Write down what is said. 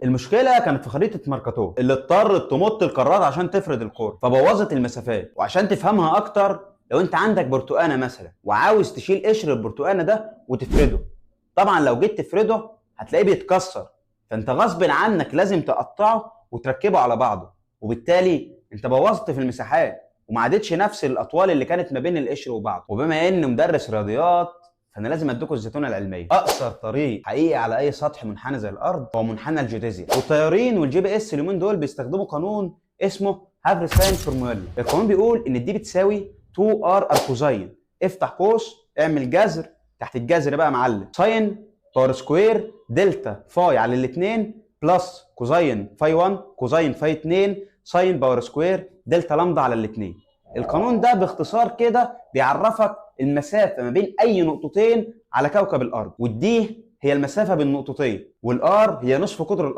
المشكله كانت في خريطه ماركاتو اللي اضطرت تمط القارات عشان تفرد الكوره، فبوظت المسافات. وعشان تفهمها اكتر، لو انت عندك برتقانه مثلا وعاوز تشيل قشر البرتقانه ده وتفرده، طبعا لو جيت تفرده هتلاقيه بيتكسر، فانت غصب عنك لازم تقطعه وتركبه على بعضه، وبالتالي انت بوظت في المساحات وما عادتش نفس الاطوال اللي كانت ما بين القشر وبعضه. وبما اني مدرس رياضيات، فانا لازم اديكم الزيتونه العلميه. اقصر طريق حقيقي على اي سطح منحنى زي الارض هو منحنى الجيوديزيا. والطيارين والجي بي اس اليومين دول بيستخدموا قانون اسمه هافرساين فورمولا. القانون بيقول ان دي بتساوي 2 ار اركوزاين، افتح قوس اعمل جذر، تحت الجذر بقى معلم ساين باور سكوير دلتا فاي على الاثنين بلس كوزاين فاي 1 كوزاين فاي 2 ساين باور سكوير دلتا لامدا على الاثنين. القانون ده باختصار كده بيعرفك المسافه ما بين اي نقطتين على كوكب الارض، والدي هي المسافه بين نقطتين، والار هي نصف قطر الارض.